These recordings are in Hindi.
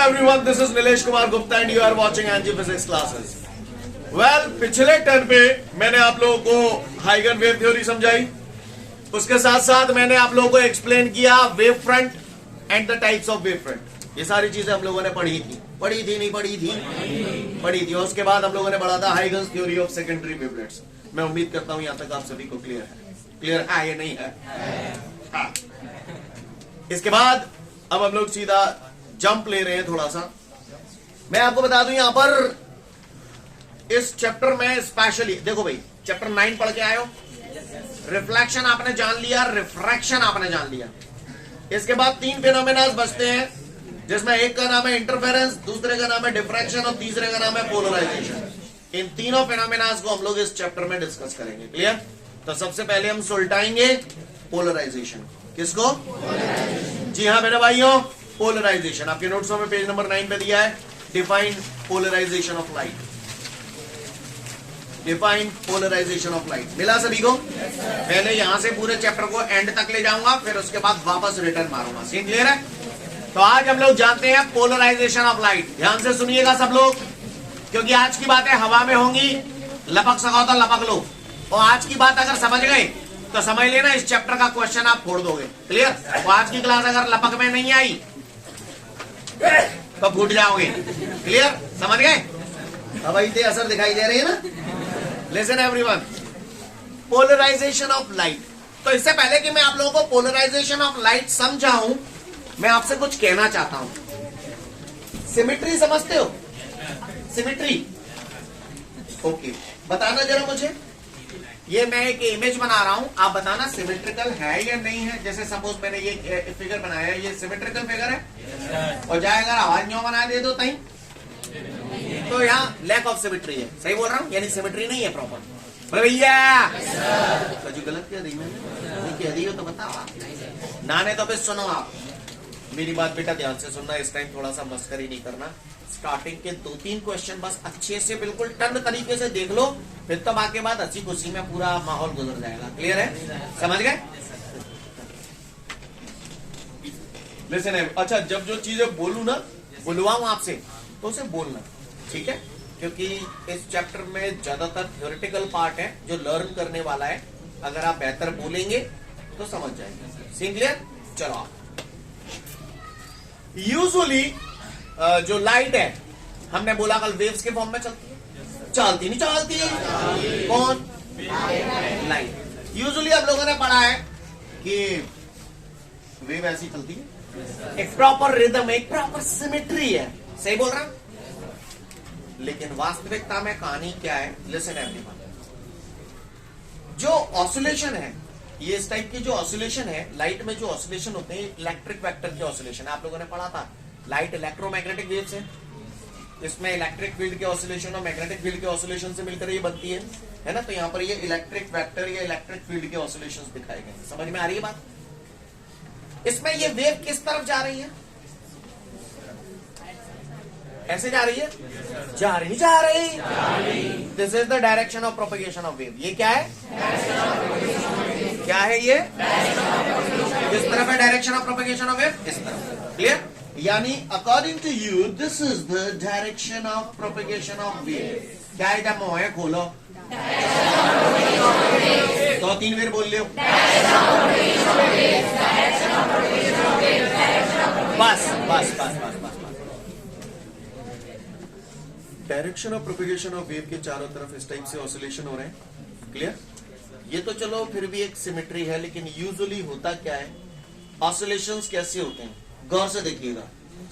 everyone, this is Nilesh Kumar Gupta and you are watching Angie Physics classes. Well, पिछले टर्न पे मैंने आप लोगों को हाइगन वेव थ्योरी समझाई, उसके साथ साथ मैंने आप लोगों को एक्सप्लेन किया wave front end the types of wave front. ये सारी चीजें हम लोगों ने पढ़ी थी। और उसके बाद हम लोगों ने पढ़ा था Huygens theory of secondary wavelets. मैं उम्मीद करता हूं यहां तक आप सभी को क्लियर है या नहीं है? हाँ। इसके बाद अब हम लोग सीधा जंप ले रहे हैं थोड़ा सा। मैं आपको बता दूं यहां पर इस चैप्टर में स्पेशली देखो भाई, चैप्टर 9 पढ़ के आए हो, रिफ्लेक्शन आपने जान लिया, रिफ्रैक्शन आपने जान लिया। इसके बाद 3 फिनोमेना बचते हैं, जिसमें एक का नाम है इंटरफेरेंस, दूसरे का नाम है डिफ्रैक्शन और तीसरे का नाम है पोलराइजेशन। इन तीनों फिनोमेना को हम लोग इस चैप्टर में डिस्कस करेंगे। क्लियर? तो सबसे पहले हम सुलटाएंगे पोलराइजेशन। किसको? जी हाँ मेरे भाइयों, पोलराइजेशन। आपके नोट्सों में पेज नंबर 9 पे दिया है, define polarization of light. Define polarization of light मिला सभी को? पहले यहां से पूरे चैप्टर को एंड तक ले जाऊंगा, फिर उसके बाद वापस रिटर्न मारूंगा। सीन क्लियर है? तो आज हम लोग जानते हैं पोलराइजेशन ऑफ लाइट। ध्यान से सुनिएगा सब लोग, क्योंकि आज की बातें हवा में होंगी, लपक सको तो लपक लो। और आज की बात अगर समझ गए तो समझ लेना इस चैप्टर का क्वेश्चन आप फोड़ दोगे। क्लियर? तो आज की क्लास अगर लपक में नहीं आई तो फूट जाओगे। क्लियर? समझ गए? अब इतने असर दिखाई दे रहे हैं ना? Listen everyone, polarization of light. तो इससे पहले कि मैं आप लोगों को पोलराइजेशन ऑफ लाइट समझाऊं, मैं आपसे कुछ कहना चाहता हूं। सिमेट्री समझते हो? सिमेट्री ओके, बताना जरा मुझे। ये मैं एक इमेज बना रहा हूं, आप बताना सिमेट्रिकल है या नहीं है। जैसे सपोज मैंने ये फिगर बनाया है, ये सिमेट्रिकल फिगर है और जाए अगर आवाज न्यों बना दे दो तई, तो यहाँ लैक ऑफ सिमेट्री है। सही बोल रहा हूँ? यानी सिमेट्री नहीं है प्रॉपर। भैया तो जो गलत कह रही मैंने कह रही हो तो बताओ ना, नहीं तो फिर सुनो आप मेरी बात बेटा, ध्यान से सुनना। इस टाइम थोड़ा सा मस्करी नहीं करना। स्टार्टिंग के 2-3 क्वेश्चन बस अच्छे से बिल्कुल टर्न तरीके से देख लो, फिर तो बाकी बाद हंसी खुशी में पूरा माहौल गुजर जाएगा। क्लियर है? समझ गए? लिसन है। अच्छा, जब जो चीजें बोलूं ना, बुलवाऊं आपसे, तो उसे बोलना, ठीक है? क्योंकि इस चैप्टर में ज्यादातर थ्योरेटिकल पार्ट है जो लर्न करने वाला है। अगर आप बेहतर बोलेंगे तो समझ जाएंगे। Scene clear? चलो, यूजुअली जो लाइट है, हमने बोला कल वेव्स के फॉर्म में चलती है। चलती नहीं चलती? कौन? लाइट। यूजुअली आप लोगों ने पढ़ा है कि वेव ऐसी चलती है, एक प्रॉपर रिदम, एक प्रॉपर सिमेट्री है। सही बोल रहा हूं? लेकिन वास्तविकता में कहानी क्या है? लिसन एवरीवन, जो ऑसिलेशन है, ये इस टाइप की जो ऑसिलेशन है, लाइट में जो ऑसिलेशन होते हैं इलेक्ट्रिक वेक्टर के ऑसिलेशन। आप लोगों ने पढ़ा था लाइट इलेक्ट्रोमैग्नेटिक वेव्स है, इसमें इलेक्ट्रिक फील्ड के ऑसिलेशन और मैग्नेटिक फील्ड के ऑसिलेशन से मिलकर ये बनती है ना? तो यहाँ पर ये इलेक्ट्रिक वेक्टर या इलेक्ट्रिक फील्ड के ऑसिलेशंस दिखाए गए। समझ में आ रही है बात? इसमें ये वेव किस तरफ जा रही है? ऐसे जा रही है? जा रही। This is the direction of propagation of wave. ये क्या है? क्या है ये? किस तरफ है direction of propagation of wave? इस तरफ। क्लियर? यानी according to you this is the direction of propagation of wave. क्या है? जब मोह खोलो तो 3 बार बोल लियो। बस। Direction of propagation of wave के चारों तरफ इस टाइप से ऑसिलेशन हो रहे हैं। क्लियर? ये तो चलो फिर भी एक सिमेट्री है, लेकिन यूजुअली होता क्या है, ऑसिलेशंस कैसे होते हैं? गौर से देखिएगा,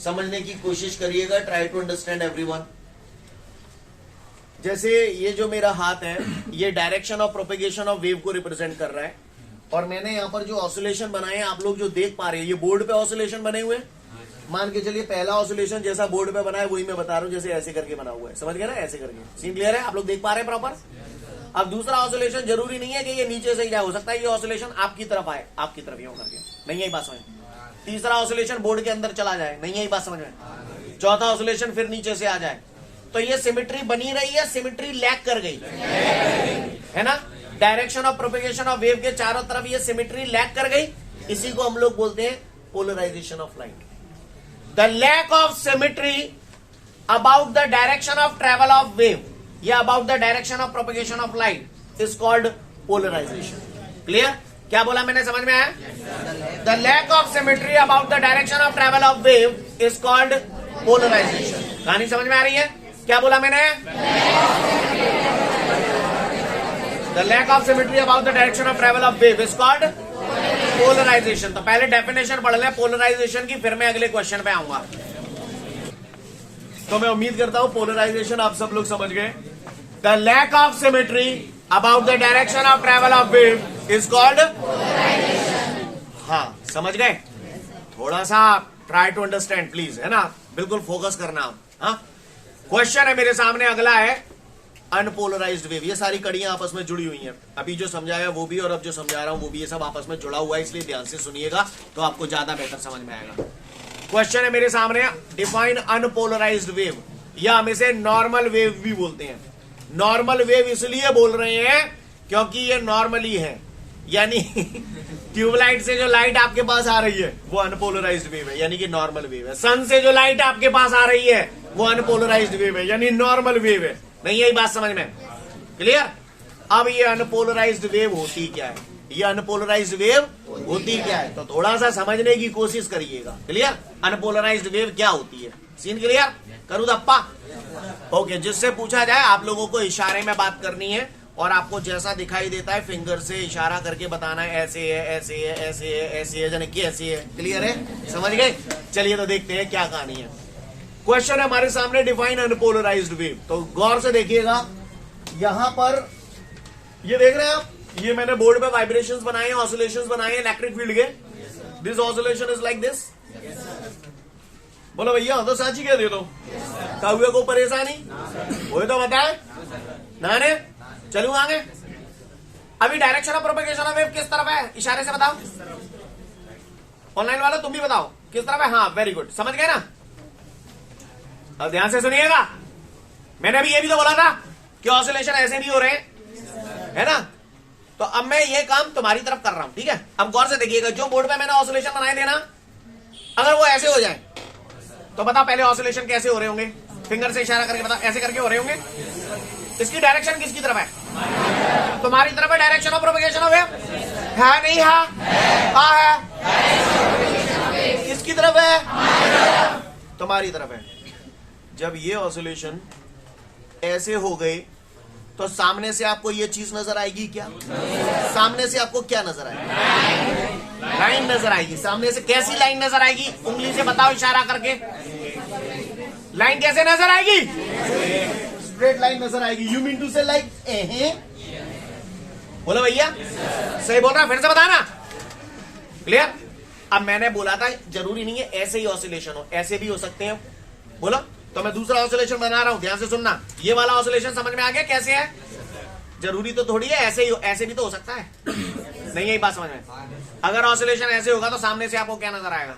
समझने की कोशिश करिएगा। Try to understand everyone. जैसे ये जो मेरा हाथ है, ये direction of propagation of wave को रिप्रेजेंट कर रहा है, और मैंने यहाँ पर जो ऑसिलेशन बनाए हैं, आप लोग जो देख पा रहे हैं, ये बोर्ड पे ऑसिलेशन बने हुए हैं। मान के चलिए पहला ऑसिलेशन जैसा बोर्ड पे बना है वही मैं बता रहा हूं, जैसे ऐसे करके बना हुआ है। समझ गए ना? ऐसे करके। सीन क्लियर है? आप लोग देख पा रहे हैं प्रॉपर? अब दूसरा ऑसिलेशन जरूरी नहीं है कि ये नीचे से ही जाए, हो सकता है ये ऑसिलेशन आपकी तरफ आए, आपकी तरफ यूं करके। नहीं है बात समझ? तीसरा ऑसिलेशन बोर्ड के अंदर चला जाए। नहीं है बात समझ में? चौथा ऑसिलेशन फिर नीचे से आ जाए। तो ये सिमेट्री बनी रही है, सिमेट्री लैक कर गई है ना? Direction of propagation of wave के चारों तरफ ये सिमेट्री लैक कर गई। इसी को हम लोग बोलते हैं polarization of light. The lack of symmetry about the direction of travel of wave या about the direction of propagation of light is called polarization. Clear? क्या बोला मैंने, समझ में आया? The lack of symmetry about the direction of travel of wave is called polarization. कहानी समझ में आ रही है? क्या बोला मैंने? The lack of symmetry about the direction of travel of wave is called polarization. तो पहले डेफिनेशन पढ़ ले पोलराइजेशन की, फिर मैं अगले क्वेश्चन पे आऊंगा। तो मैं उम्मीद करता हूं पोलराइजेशन आप सब लोग समझ गए। The lack of symmetry about the direction of travel of wave is called polarization. हाँ, समझ गए? थोड़ा सा ट्राई टू अंडरस्टैंड प्लीज, है ना? बिल्कुल फोकस करना। हाँ, क्वेश्चन है मेरे सामने, अगला है अनपोलराइज्ड वेव। ये सारी कड़ियां आपस में जुड़ी हुई हैं। अभी जो समझाया वो भी और अब जो समझा रहा हूं वो भी, ये सब आपस में जुड़ा हुआ है, इसलिए ध्यान से सुनिएगा तो आपको ज्यादा बेहतर समझ में आएगा। क्वेश्चन है मेरे सामने, डिफाइन अनपोलराइज्ड वेव, या हम इसे नॉर्मल वेव भी बोलते हैं। नॉर्मल वेव इसलिए बोल रहे हैं क्योंकि ये नॉर्मली है, यानी ट्यूबलाइट से जो लाइट आपके पास आ रही है वो अनपोलराइज्ड वेव है, यानी कि नॉर्मल वेव है। सन से जो लाइट आपके पास आ रही है वो अनपोलराइज्ड वेव है, यानी नॉर्मल वेव है। नहीं, यही बात समझ में? क्लियर? अब ये अनपोलराइज्ड वेव होती क्या है, ये अनपोलराइज्ड वेव होती क्या है, तो थोड़ा सा समझने की कोशिश करिएगा। क्लियर? अनपोलराइज्ड वेव क्या होती है? Scene clear? करूँ दप्पा? ओके, जिससे पूछा जाए आप लोगों को इशारे में बात करनी है और आपको जैसा दिखाई देता है फिंगर से इशारा करके बताना है, ऐसे है, ऐसे है, ऐसे है, ऐसे है, यानी कि ऐसे है। क्लियर है? समझ गए? चलिए तो देखते हैं क्या कहानी है। क्वेश्चन है हमारे सामने, डिफाइन अनपोलराइज्ड वेव। तो गौर से देखिएगा, यहां पर ये देख रहे हैं आप, ये मैंने बोर्ड पे वाइब्रेशंस बनाए हैं, ऑसिलेशंस बनाए हैं इलेक्ट्रिक फील्ड के। This oscillation is like this. बोलो भैया, तो साची क्या दे दो, काव्य को परेशानी वही तो बताए नाने। चलू आगे। अभी direction of propagation of wave किस तरफ है, इशारे से बताओ। ऑनलाइन वालों तुम भी बताओ किस तरफ है। हाँ, वेरी गुड, समझ गए ना? अब ध्यान से सुनिएगा, मैंने अभी ये भी तो बोला था कि ऑसिलेशन ऐसे भी हो रहे हैं, है ना? तो अब मैं ये काम तुम्हारी तरफ कर रहा हूं, ठीक है? अब गौर से देखिएगा, जो बोर्ड पे मैंने ऑसिलेशन बनाए थे ना, अगर वो ऐसे हो जाए तो बताओ पहले ऑसिलेशन कैसे हो रहे होंगे, फिंगर से इशारा करके बताओ, ऐसे करके हो रहे होंगे। इसकी डायरेक्शन किसकी तरफ है? तुम्हारी तरफ है direction of propagation of wave, है नहीं? है, किसकी तरफ है? तुम्हारी तरफ है। जब ये ऑसिलेशन ऐसे हो गए तो सामने से आपको ये चीज नजर आएगी क्या? सामने से आपको क्या नजर आएगी? लाइन नजर आएगी। सामने से कैसी लाइन नजर आएगी? उंगली से बताओ इशारा करके, लाइन कैसे नजर आएगी? स्ट्रेट लाइन नजर आएगी। यू मीन टू से लाइक बोलो भैया, सही बोल रहा, फिर से बताना। क्लियर? अब मैंने बोला था जरूरी नहीं है ऐसे ही ऑसिलेशन हो, ऐसे भी हो सकते हैं। बोलो, तो मैं दूसरा ऑसिलेशन बना रहा हूं, ध्यान से सुनना। ये वाला ऑसिलेशन समझ में आ गया कैसे है? जरूरी तो थोड़ी है ऐसे ही हो, ऐसे भी तो हो सकता है। नहीं, यही बात समझ में? अगर ऑसिलेशन ऐसे होगा तो सामने से आपको क्या नजर आएगा,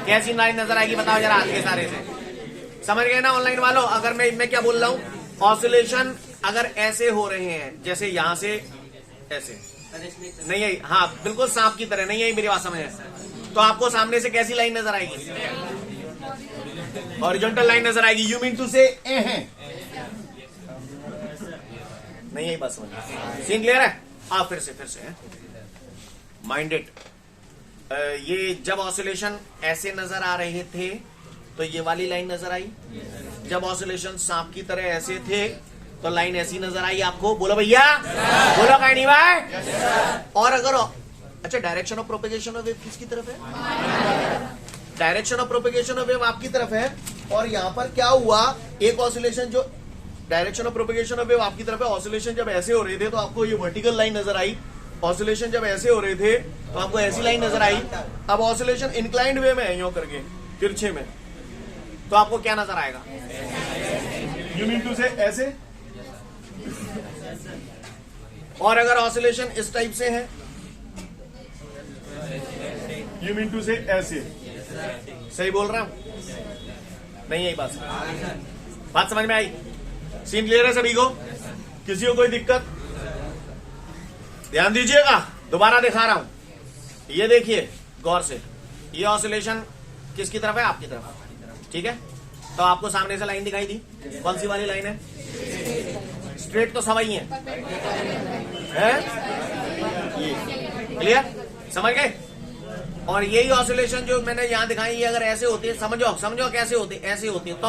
कैसी लाइन नजर आएगी बताओ जरा हाथ के इशारे से। समझ गए ना ऑनलाइन वालों? अगर मैं क्या बोल रहा हूं, ऑसिलेशन अगर ऐसे हो रहे हैं, जैसे यहां से ऐसे, नहीं यही, हाँ बिल्कुल सांप की तरह, नहीं यही मेरी बात समझ है, तो आपको सामने से कैसी लाइन नजर आएगी? हॉरिजॉन्टल लाइन नजर आएगी। यू मीन टू से नहीं, यही बात समझ। सीन क्लियर है? आप फिर से माइंडेड। ये जब ऑसिलेशन ऐसे नजर आ रहे थे तो ये वाली लाइन नजर आई। जब ऑसिलेशन सांप की तरह ऐसे थे तो लाइन ऐसी नजर आई आपको। बोलो भैया, बोलो कहीं नहीं भाई। और अगर अच्छा, direction of propagation of wave किसकी तरफ है? Direction of propagation of wave आपकी तरफ है। और यहां पर क्या हुआ, एक ऑसिलेशन जो direction of propagation of wave आपकी तरफ है, ऑसिलेशन जब ऐसे हो रहे थे तो आपको ये वर्टिकल लाइन नजर आई। ऑसिलेशन जब ऐसे हो रहे थे तो आपको ऐसी लाइन नजर आई। अब ऑसिलेशन इंक्लाइंड वे में है, यूं करके तिरछे में, तो आपको क्या नजर आएगा? यू मीन टू से ऐसे। और अगर ऑसिलेशन इस टाइप से है, यू मीन टू से ऐसे। सही बोल रहा हूं? नहीं, यही बात समझ में आई? सीन क्लियर है सभी को? किसी को कोई दिक्कत? ध्यान दीजिएगा, दोबारा दिखा रहा हूं। ये देखिए गौर से, ये ऑसिलेशन किसकी तरफ है? आपकी तरफ, ठीक है। तो आपको सामने से लाइन दिखाई दी, कौन सी वाली लाइन है? स्ट्रेट तो सवाई है, ये क्लियर, समझ गए। और यही ऑसिलेशन जो मैंने यहां दिखाई, ये अगर ऐसे होती है, समझो कैसे होती है, ऐसे होती है तो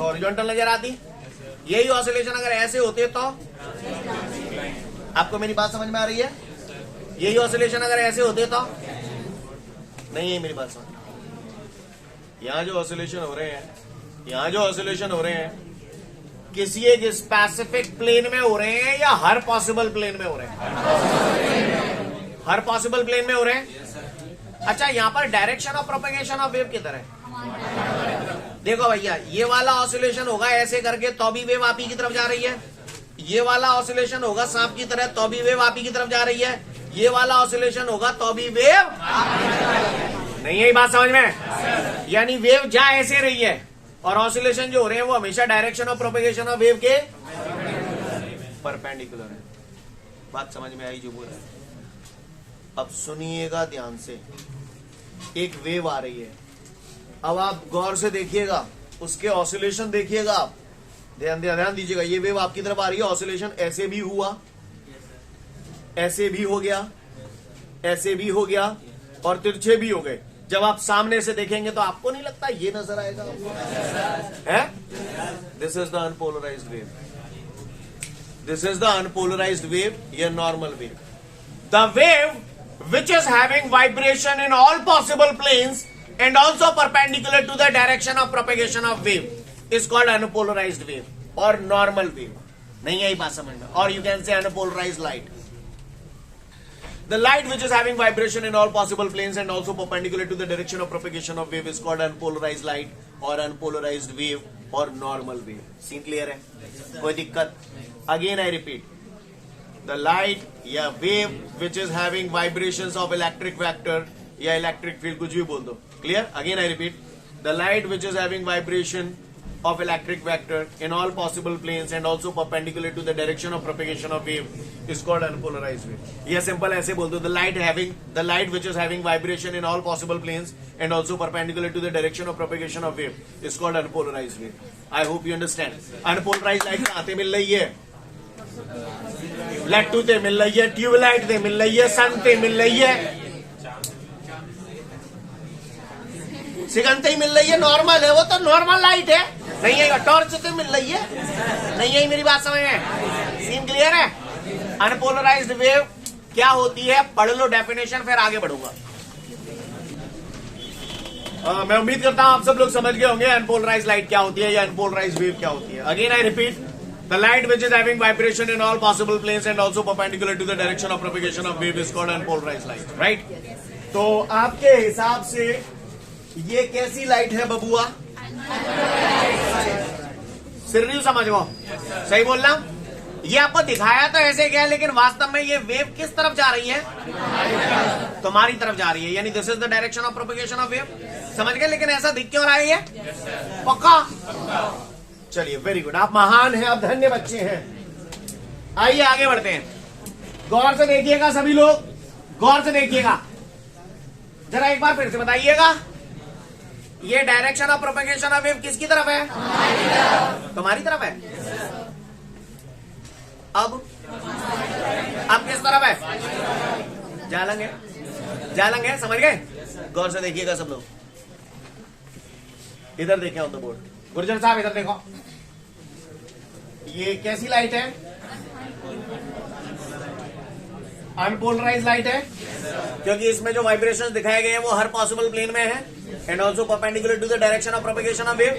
हॉरिजॉन्टल नजर आती। यही ऑसिलेशन अगर ऐसे होती है तो, आपको मेरी बात समझ में आ रही है? यही ऑसिलेशन अगर ऐसे होते तो नहीं है मेरी बात समझ। यहां जो ऑसिलेशन हो रहे हैं, किसी एक स्पेसिफिक प्लेन में हो रहे हैं या हर पॉसिबल प्लेन में हो रहे हैं? हर पॉसिबल प्लेन में हो रहे हैं। अच्छा, यहां पर direction of propagation of wave किधर है? देखो भैया, ये वाला ऑसिलेशन होगा ऐसे करके तो भी वेव आप ही की तरफ जा रही है। ये वाला ऑसिलेशन होगा सांप की तरह तो भी वेव आप ही की तरफ जा रही है। ये वाला ऑसिलेशन होगा तो भी वेव, नहीं है बात समझ में? यानी वेव जा ऐसे रही है और ऑसिलेशन जो हो रहे हैं वो हमेशा direction of propagation of wave के परपेंडिकुलर है। बात समझ में आई जो बोल रहा है? अब सुनिएगा ध्यान से, एक वेव आ रही है, अब आप गौर से देखिएगा, उसके ऑसिलेशन देखिएगा, आप ध्यान दीजिएगा। ये वेव आपकी तरफ आ रही है, ऑसिलेशन ऐसे भी हुआ, ऐसे भी हो गया, ऐसे भी हो गया और तिरछे भी हो गए। जब आप सामने से देखेंगे तो आपको नहीं लगता ये नजर आएगा है? This is the unpolarized wave, this is the unpolarized wave, ये normal wave. The wave which is having vibration in all possible planes and also perpendicular to the direction of propagation of wave is called unpolarized wave or normal wave. नहीं है ये बात समझ में? और you can say unpolarized light. The light which is having vibration in all possible planes and also perpendicular to the direction of propagation of wave is called unpolarized light or unpolarized wave or normal wave. Scene clear है? कोई दिक्कत? Again I repeat. The light या wave which is having vibrations of electric vector या electric field, कुछ भी बोल दो, clear? Again I repeat, the light which is having vibration of electric vector in all possible planes and also perpendicular to the direction of propagation of wave is called unpolarized wave. ये simple ऐसे बोल दो, the light which is having vibration in all possible planes and also perpendicular to the direction of propagation of wave is called unpolarized wave. I hope you understand. Unpolarized light कहाँ से मिल रही है? लट्टू ते मिल रही है, ट्यूबलाइट ते मिल रही है, सन ते मिल रही है, सिगंते ही मिल रही है, नॉर्मल है वो तो, नॉर्मल लाइट है। नहीं है टॉर्च ते मिल रही है, नहीं है मेरी बात समझ में? सीन क्लियर है? अनपोलराइज्ड वेव क्या होती है पढ़ लो डेफिनेशन, फिर आगे बढ़ूंगा। मैं उम्मीद करता हूं आप सब लोग समझ गए होंगे अनपोलराइज्ड लाइट क्या होती है या अनपोलराइज्ड वेव क्या होती है। Again I repeat, the light which is having vibration in all possible planes and also perpendicular to the direction of propagation of wave is called unpolarized light, right? तो आपके हिसाब से ये कैसी लाइट है बबुआ? सिर्फ समझ गो, सही बोल रहा हूं? ये आपको दिखाया तो ऐसे गया, लेकिन वास्तव में ये वेव किस तरफ जा रही है? तुम्हारी तरफ जा रही है, यानी this is the direction of propagation of wave. समझ गए? लेकिन ऐसा दिख क्यों रहा है ये? पक्का? चलिए, वेरी गुड, आप महान हैं, आप धन्य बच्चे हैं। आइए आगे बढ़ते हैं। गौर से देखिएगा सभी लोग, गौर से देखिएगा, जरा एक बार फिर से बताइएगा, ये direction of propagation of wave किसकी तरफ है? तुम्हारी तरफ है। अब किस तरफ है? जालंग है, जालंग है, समझ गए? गौर से देखिएगा सब लोग, इधर देखें ऑन द बोर्ड। गुर्जर साहब इधर देखो, ये कैसी लाइट है? अनपोलराइज लाइट है, क्योंकि इसमें जो वाइब्रेशंस दिखाए गए हैं वो हर पॉसिबल प्लेन में है and also perpendicular to the direction of propagation of wave.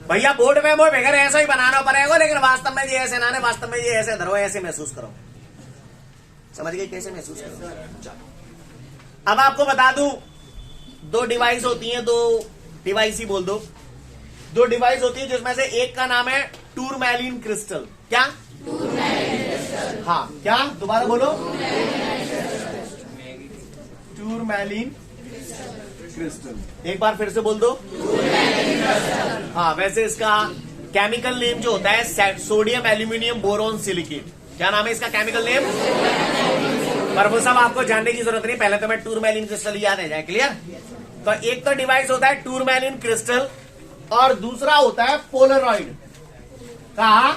भैया बोर्ड में वो बगैर ऐसा ही बनाना पड़ेगा, लेकिन वास्तव में ये ऐसे ना, वास्तव में ये ऐसे धरो, ऐसे महसूस करो। समझ गए कैसे महसूस करो? अब आपको बता दूं, दो डिवाइस होती हैं, दो डिवाइस ही बोल दो, दो डिवाइस होती है, जिसमें से एक का नाम है टूरमैलिन क्रिस्टल। क्या? हाँ, क्या? दोबारा बोलो, टूरमैलिन क्रिस्टल। एक बार फिर से बोल दो। हाँ, वैसे इसका केमिकल नेम जो होता है सोडियम एल्यूमिनियम बोरोन सिलिकेट। क्या नाम है इसका केमिकल नेम? पर वो सब आपको जानने की जरूरत नहीं, पहले तो मैं टूरमैलिन क्रिस्टल याद है जाए, क्लियर? तो एक तो डिवाइस होता है टूरमैलिन क्रिस्टल और दूसरा होता है पोलरॉइड। कहा?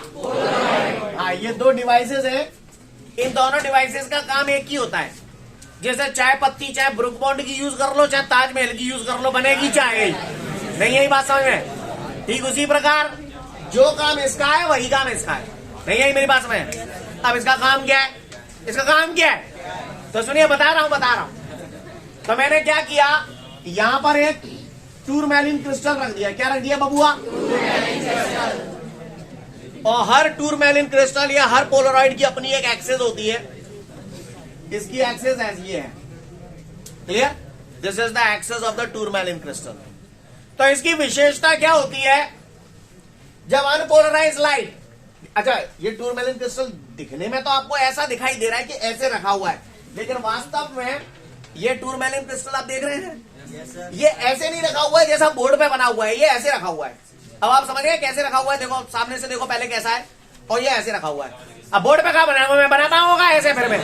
हाँ, ये दो डिवाइसेस हैं। इन दोनों डिवाइसेस का काम एक ही होता है। जैसे चाय पत्ती, चाहे ब्रुक बॉन्ड की यूज कर लो, चाहे ताजमहल की यूज कर लो, बनेगी चाय। नहीं यही बात समझ में? ठीक उसी प्रकार जो काम इसका है वही काम इसका है। नहीं यही मेरी बात समझ? अब इसका काम क्या है? इसका काम क्या है तो सुनिए, बता रहा हूं। तो मैंने क्या किया, यहां पर एक टूरमैलिन क्रिस्टल रख दिया। क्या रख दिया बबुआ? और हर टूरमैलिन क्रिस्टल या हर पोलरॉइड की अपनी एक एक्सेस होती है। इसकी एक्सेस ऐसी है। Clear? This is the axis of the tourmaline crystal. तो इसकी विशेषता क्या होती है? जब अनपोलराइज लाइट, अच्छा ये टूरमैलिन क्रिस्टल दिखने में तो आपको ऐसा दिखाई दे रहा है कि ऐसे रखा हुआ है, लेकिन वास्तव में ये टूरमैलिन क्रिस्टल आप देख रहे हैं, ये ऐसे नहीं रखा हुआ है जैसा बोर्ड पे बना हुआ है, ये ऐसे रखा हुआ है। अब आप समझ गए कैसे रखा हुआ है? देखो सामने से देखो पहले कैसा है, और ये ऐसे रखा हुआ है। अब बोर्ड पे कहा बना हुआ, मैं बनाता होगा ऐसे, फिर मैं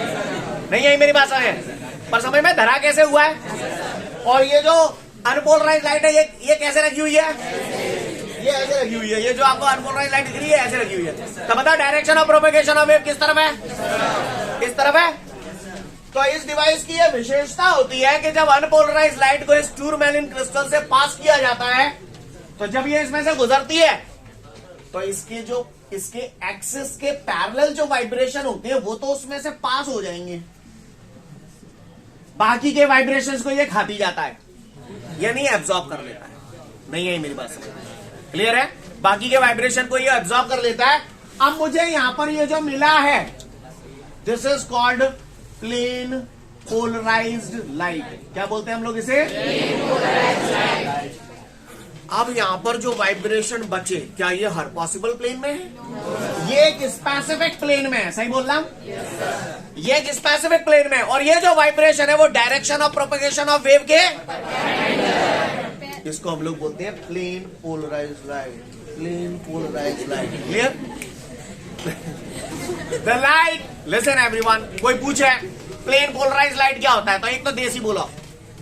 नहीं, यही मेरी बात समझ, पर समझ में धरा कैसे हुआ है। और ये जो अनपोलराइज लाइट है ये कैसे रखी हुई है? ये ऐसे रखी हुई है। ये जो आपको अनपोलराइज लाइट दिख रही है ऐसे रखी हुई है। तो बताओ direction of propagation of wave किस तरफ है? इस तरफ है। तो इस डिवाइस की ये विशेषता होती है कि जब अनपोलराइज लाइट को इस टूरमैलिन क्रिस्टल से पास किया जाता है, तो जब ये इसमें से गुजरती है तो इसके एक्सिस के पैरेलल जो वाइब्रेशन होते हैं वो तो उसमें से पास हो जाएंगे, बाकी के वाइब्रेशंस को ये खाती जाता है, यानी एब्जॉर्ब कर लेता है। नहीं है मेरी बात समझ? क्लियर है? बाकी के वाइब्रेशन को ये एब्जॉर्ब कर लेता है। अब मुझे यहां पर ये जो मिला है, this is called plane polarized light. क्या बोलते हैं हम लोग इसे? Plane polarized light. अब यहां पर जो वाइब्रेशन बचे, क्या ये हर पॉसिबल प्लेन में है? ये एक स्पेसिफिक प्लेन में है। सही बोल रहा हूं? ये एक स्पेसिफिक प्लेन में है। और ये जो वाइब्रेशन है वो direction of propagation of wave के, इसको हम लोग बोलते हैं plane polarized light. Plane polarized light. Clear? The light, listen everyone, कोई पूछे प्लेन पोलराइज्ड लाइट क्या होता है तो एक तो देसी बोलो,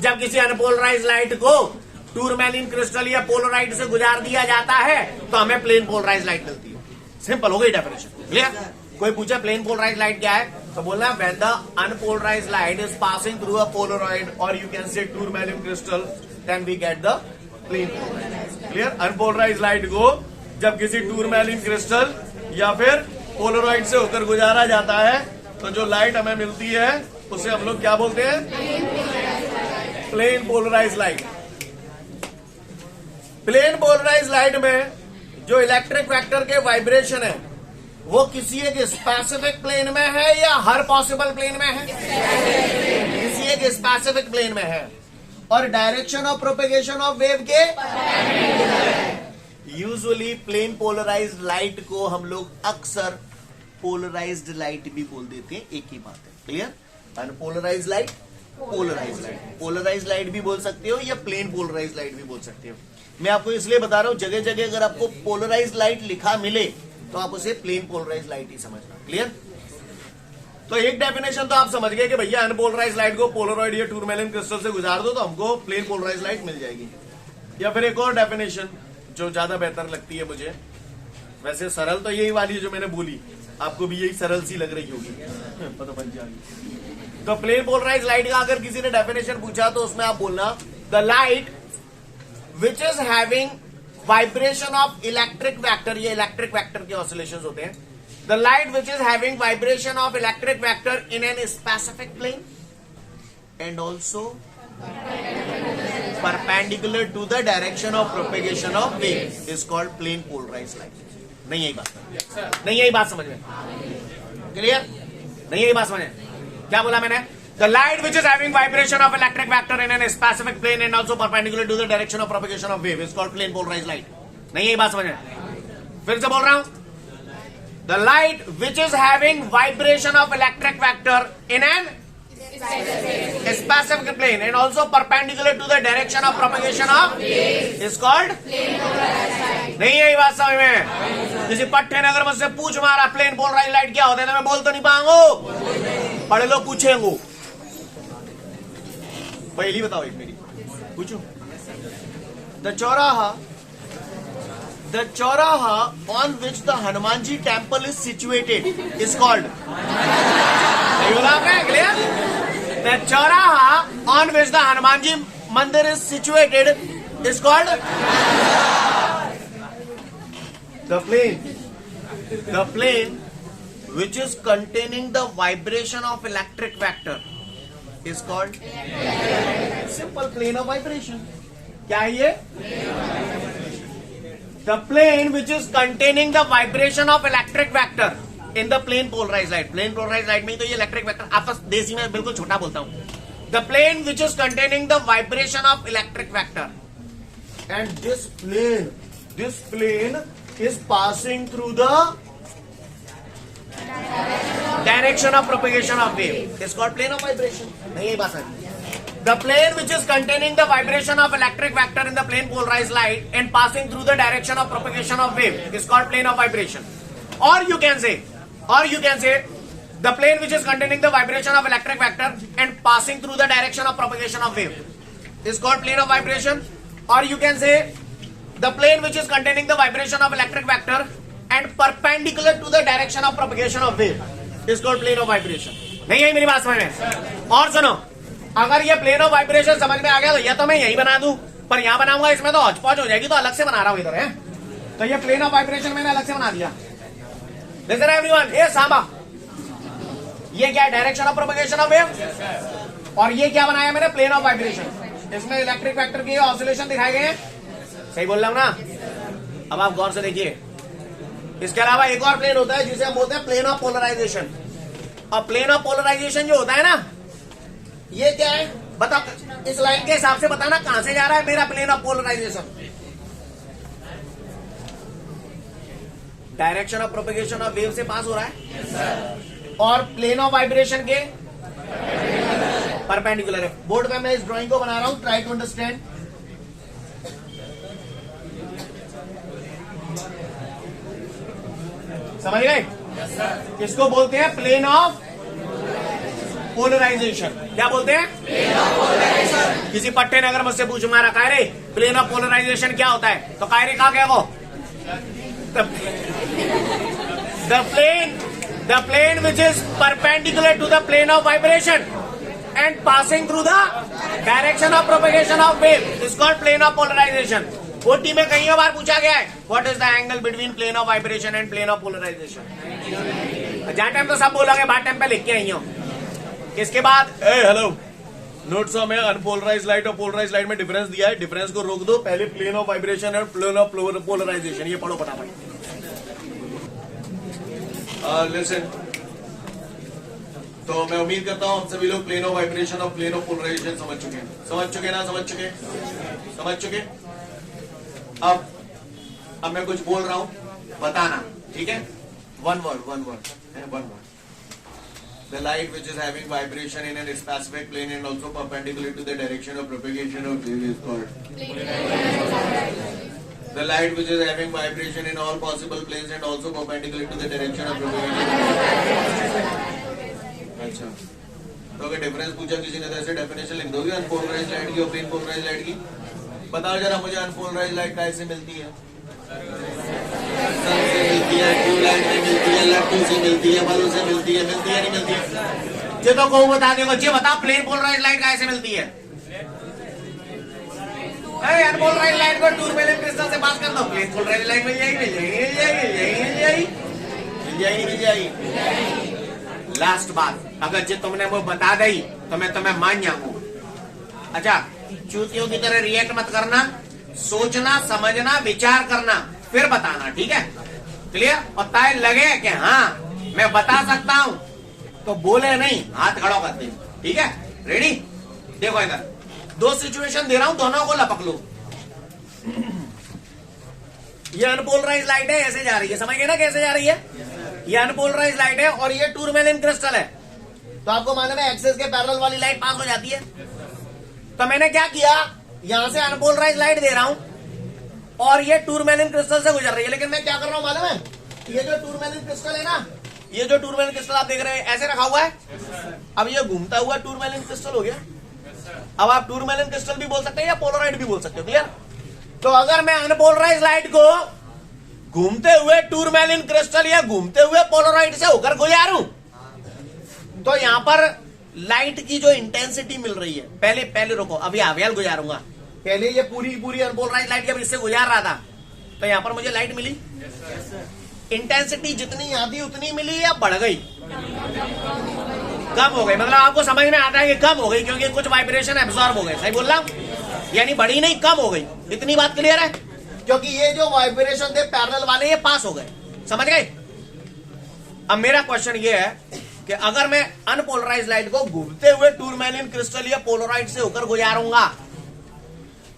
जब किसी अनपोलराइज्ड लाइट को टूरमैलिन क्रिस्टल या पोलराइड से गुजार दिया जाता है तो हमें प्लेन पोलराइज्ड लाइट मिलती है। सिंपल हो गई डेफिनेशन। क्लियर? कोई पूछे प्लेन पोलराइज्ड लाइट क्या है तो बोलना when the unpolarized light is passing through a polaroid और you can say tourmaline crystal, then we get the plane polarized. Clear? Unpolarized light को जब किसी टूरमैलिन क्रिस्टल या फिर पोलरॉइड से होकर गुजारा जाता है तो जो लाइट हमें मिलती है उसे हम लोग क्या बोलते हैं? Plane polarized light. Plane polarized light में जो इलेक्ट्रिक वेक्टर के वाइब्रेशन है वो किसी एक स्पेसिफिक प्लेन में है या हर पॉसिबल प्लेन में है? किसी एक स्पेसिफिक प्लेन में है। और direction of propagation of wave के, यूजुअली प्लेन पोलराइज्ड लाइट को हम लोग अक्सर पोलराइज्ड लाइट भी बोल देते हैं। एक ही बात है। Clear? Unpolarized light, polarized light. Polarized light भी बोल सकते हो या प्लेन पोलराइज्ड लाइट भी बोल सकते हो। मैं आपको इसलिए बता रहा हूं, जगह जगह अगर आपको पोलराइज्ड लाइट लिखा मिले तो आप उसे प्लेन पोलराइज्ड लाइट ही समझना। क्लियर? तो एक डेफिनेशन तो आप समझ गए कि भैया अनपोलराइज्ड लाइट को पोलरॉइड या टूरमैलिन क्रिस्टल से गुजार दो तो हमको प्लेन पोलराइज्ड लाइट मिल जाएगी। या फिर एक और डेफिनेशन जो ज्यादा बेहतर लगती है मुझे, वैसे सरल तो यही वाली जो मैंने बोली, आपको भी यही सरल सी लग रही होगी, पता बन जाएगी। तो प्लेन पोलराइज्ड लाइट का अगर किसी ने डेफिनेशन पूछा तो उसमें आप बोलना the light which is having vibration of electric vector, ये इलेक्ट्रिक वेक्टर के ऑसिलेशंस होते हैं। The light which is having vibration of electric vector in an specific plane and also perpendicular to the direction of propagation of wave is called plane polarized light. नहीं यही बात? नहीं यही बात समझ में? क्लियर? नहीं यही बात समझ में? क्या बोला मैंने? The light which is having vibration of electric vector in a specific plane and also perpendicular to the direction of propagation of wave is called plane polarized light. नहीं यही बात समझ में? फिर से बोल रहा हूं, the light which is having vibration of electric vector in an specific plane and also perpendicular to the direction of propagation of is called plane polarized light. नहीं यही बात समझ में? किसी पट्टे ने अगर मुझसे पूछ मारा प्लेन पोलराइज्ड लाइट क्या होता है तो मैं बोल तो नहीं पाऊंगा, पढ़ लो पूछेंगे। पहली बताओ एक मेरी पूछू। The Chauraha on which the Hanumanji temple is situated is called. The Chauraha on which the Hanumanji mandir is situated is called. The plane which is containing the vibration of electric vector is called. Simple plane of vibration. क्या है ये? The plane which is containing the vibration of electric vector in the plane polarized light. Plane polarized light में तो ये electric vector आपका देसी में बिल्कुल छोटा बोलता हूँ. The plane which is containing the vibration of electric vector, and this plane is passing through the direction of propagation of wave. It's called plane of vibration. नहीं ये बात है. The plane which is containing the vibration of electric vector in the plane polarized light and passing through the direction of propagation of wave is called plane of vibration. Or you can say, the plane which is containing the vibration of electric vector and passing through the direction of propagation of wave is called plane of vibration. Or you can say, the plane which is containing the vibration of electric vector and perpendicular to the direction of propagation of wave is called plane of vibration. नहीं है मेरी बात समझ में? और सुनो, अगर ये प्लेन ऑफ वाइब्रेशन समझ में आ गया तो ये तो मैं यही बना दूं, पर यहां बनाऊंगा इसमें तो हौच-पौच हो जाएगी, तो अलग से बना रहा हूं इधर है. तो ये प्लेन ऑफ वाइब्रेशन मैंने अलग से बना दिया. लिसन एवरीवन, ये सांबा, ये क्या है? Direction of propagation of wave. और ये क्या बनाया मैंने? Plane of vibration. इसमें इलेक्ट्रिक वेक्टर की ऑसिलेशन दिखाए गए हैं. सही बोल रहा हूं ना? अब आप गौर से देखिए. इसके अलावा एक और प्लेन होता है जिसे हम बोलते हैं प्लेन ऑफ पोलराइजेशन. और प्लेन ऑफ पोलराइजेशन जो होता है ना, ये क्या है बताओ? इस लाइन के हिसाब से बताना कहां से जा रहा है मेरा plane of polarization. Direction of propagation of wave से पास हो रहा है. और प्लेन ऑफ वाइब्रेशन के परपेंडिकुलर है. बोर्ड पे मैं इस ड्राइंग को बना रहा हूं. Try to understand. समझ गए? इसको बोलते हैं प्लेन ऑफ पोलराइजेशन. क्या बोलते हैं? Plane of polarization. किसी पट्टे ने अगर मुझसे पूछ मारा कायरे प्लेन ऑफ पोलराइजेशन क्या होता है, तो कायरे कहा गया वो the plane which is perpendicular to the plane of vibration and passing through the direction of propagation of wave is called plane of polarization. ओटी में कई बार पूछा गया है what is the angle between plane of vibration and plane of polarization. जहां टाइम तो सब बोलोगे, बाद टाइम पे लिख के आई हूं. इसके बाद हेलो नोट्स में अनपोलराइज लाइट और पोलराइज लाइट में डिफरेंस दिया है. डिफरेंस को रोक दो. पहले प्लेन ऑफ वाइब्रेशन और प्लेन ऑफ पोलराइजेशन ये पढ़ो फटाफट. लिसन, तो मैं उम्मीद करता हूं हम सभी लोग प्लेन ऑफ वाइब्रेशन और प्लेन ऑफ पोलराइजेशन समझ चुके हैं. समझ चुके. अब मैं कुछ बोल रहा हूं, बताना. ठीक है? One word. The light which is having vibration in a specific plane and also perpendicular to the direction of propagation of wave is called. The light which is having vibration in all possible planes and also perpendicular to the direction of propagation. अच्छा, तो अगर डिफरेंस पूछा किसी ने तो ऐसे डेफिनेशन लिख दोगे अनपोलराइज लाइट की और प्लेन पोलराइज लाइट की. बताओ जरा मुझे अनपोलराइज लाइट कैसे मिलती है? सन से मिलती है, ट्यूबलाइट से मिलती है, लट्टू से मिलती है, बल्ब से मिलती है नहीं मिलती है? ये तो को बता देगा. ये बता प्लेन पोलराइज लाइट कैसे मिलती है? अनपोलराइज लाइट को टूरमेलन क्रिस्टल से पास कर दो, प्लेन पोलराइज लाइट मिल जाएगी. लास्ट बात, अगर जो तुमने वो बता दी तो मैं तुम्हें मान जाऊंगा. अच्छा, चूतियों की तरह रिएक्ट मत करना. सोचना, समझना, विचार करना, फिर बताना. ठीक है? क्लियर? और तय लगे कि हाँ मैं बता सकता हूं तो बोले नहीं, हाथ खड़ा कर दे. ठीक है? रेडी? देखो इधर दो सिचुएशन दे रहा हूं, दोनों को लपक लो. ये अनपोलराइज लाइट है, ऐसे जा रही है. समझ गए ना कैसे जा रही है? ये अनपोलराइज लाइट है और ये टूरमेलन क्रिस्टल है. तो आपको मालूम है एक्सेस के पैरेलल वाली लाइट पास हो जाती है. तो मैंने क्या किया, यहां से अनपोलराइज लाइट दे रहा हूं और ये टूरमेलन क्रिस्टल से गुजर रही है. लेकिन मैं क्या कर रहा हूं मालूम है? ये जो टूरमेलन क्रिस्टल है ना, ये जो टूरमेलन क्रिस्टल आप देख रहे हैं ऐसे रखा हुआ है. अब ये घूमता हुआ टूरमेलन क्रिस्टल हो गया. अब आप टूरमेलन क्रिस्टल भी बोल सकते हैं या पोलराइड भी बोल सकते हो. क्लियर? तो अगर मैं अनपोलराइज लाइट को घूमते हुए टूरमैलिन क्रिस्टल या घूमते हुए पोलराइड से होकर गुजारूं, तो यहां पर लाइट की जो इंटेंसिटी मिल रही है, पहले रुको, अभी आवेल गुजारूंगा। पहले ये पूरी अनपोलराइज लाइट जब इससे गुजार रहा था तो यहां पर मुझे लाइट मिली, इंटेंसिटी जितनी यहां थी उतनी मिली या बढ़ गई? कम हो गई। मतलब आपको समझ में आता है कि कम हो गई क्योंकि कुछ वाइब्रेशन एब्जॉर्ब हो गए। सही बोल रहा हूं? यानी बढ़ी नहीं, कम हो गई। इतनी बात क्लियर है? क्योंकि ये जो वाइब्रेशन थे पैरेलल वाले ये पास हो गए। समझ गए? अब मेरा क्वेश्चन ये है कि अगर मैं अनपोलराइज लाइट को घूमते हुए टूरमैलिन क्रिस्टल या पोलराइड से होकर गुजारूंगा,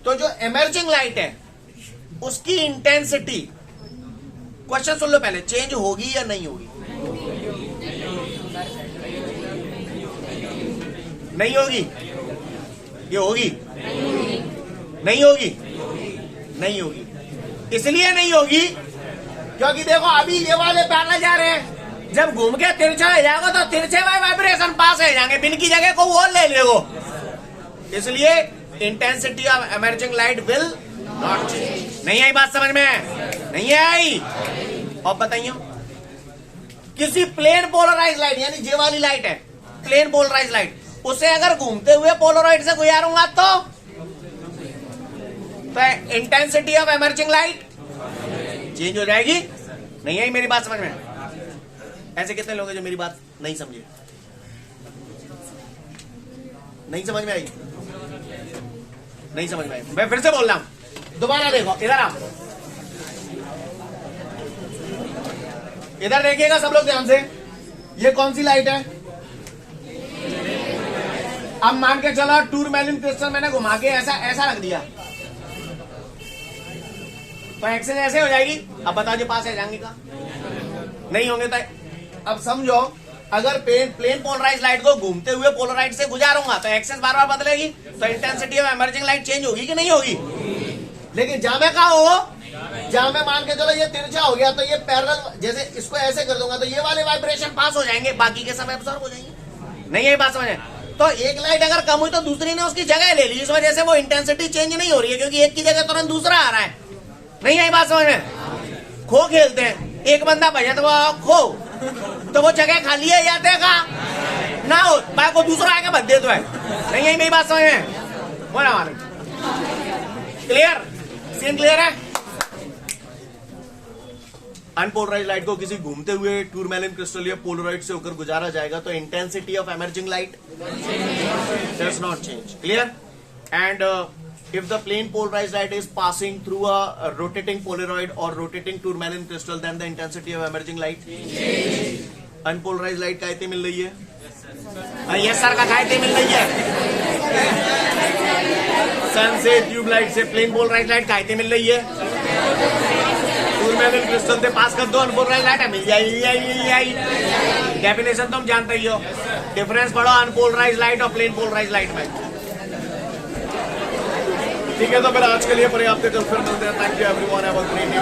तो जो इमर्जिंग लाइट है उसकी इंटेंसिटी, क्वेश्चन सुन लो पहले, चेंज होगी या नहीं होगी? नहीं होगी? ये होगी? नहीं होगी? नहीं होगी। इसलिए नहीं होगी क्योंकि देखो अभी ये वाले पैरेलल जा रहे हैं, जब घूम के तिरछा हो जाएगा तो तिरछे वाइब्रेशन पास हो जाएंगे, बिन की जगह को वो ले लेगो। इसलिए intensity of emerging light will not change. नहीं आई बात समझ में? नहीं आई? और बताइए, किसी प्लेन पोलराइज लाइट, यानी जे वाली लाइट है प्लेन पोलराइज लाइट, उसे अगर घूमते हुए पोलराइड से गुजारूंगा तो intensity of emerging light change हो जाएगी। नहीं आई मेरी बात समझ में? ऐसे कितने लोग हैं जो मेरी बात नहीं समझे? नहीं समझ में आई? नहीं समझ में आई? मैं फिर से बोल रहा हूं, दोबारा देखो, इधर आओ, इधर देखिएगा सब लोग ध्यान से। ये कौन सी लाइट है? अब मान के चलो टूरमैलिन क्रिस्टल मैंने घुमा के ऐसा रख दिया तो एक्सेस ऐसे हो जाएगी। अब बताओ, जो पास है जाएंगे का? नहीं होंगे। तो अब समझो, अगर प्लेन पोलराइज लाइट को घूमते हुए पोलराइड से गुजारूंगा तो एक्सेस बार बार बदलेगी, तो intensity of emerging light change होगी कि नहीं होगी? लेकिन जहां मैं कहा हो, जहां मैं मान के चलो ये तिरछा हो गया तो ये पैरेलल, जैसे इसको ऐसे कर दूंगा तो ये वाले वाइब्रेशन पास हो जाएंगे, बाकी के सब एब्सॉर्ब हो जाएंगे। नहीं है बात समझ में? तो एक लाइट अगर कम हुई तो दूसरी ने उसकी जगह ले ली, इस वजह से वो इंटेंसिटी चेंज नहीं हो रही है, क्योंकि एक की जगह तुरंत दूसरा आ रहा है। नहीं आई बात समझ में? खो खेलते हैं, एक बंदा भैया तो खो, तो वो जगह खाली है या देगा ना हो, मैं को दूसरा आके भर दे तो है। नहीं आई मेरी बात समझ में? बोला मालूम? क्लियर? सीन क्लियर है? अनपोलराइज लाइट को किसी घूमते हुए टूरमैलिन क्रिस्टल या पोलराइड से होकर गुजारा जाएगा तो intensity of emerging light does not change. Clear? And if the plane polarized light is passing through a rotating polaroid or rotating tourmaline crystal, then the intensity of emerging light change. Unpolarized light का इतनी मिल रही है? यस सर, का इतनी मिल रही है? सन से, ट्यूब लाइट से प्लेन पोलराइज लाइट का इतनी मिल रही है? टूरमैलिन क्रिस्टल से पास कर दो, अनपोलराइज लाइट मिल जाएगी। डेफिनेशन तुम जानते ही हो, डिफरेंस पढ़ो अनपोलराइज लाइट और प्लेन पोलराइज लाइट में। ठीक है, तो फिर आज के लिए पर्याप्त है, कल फिर मिलते हैं। Thank you everyone, have a great day.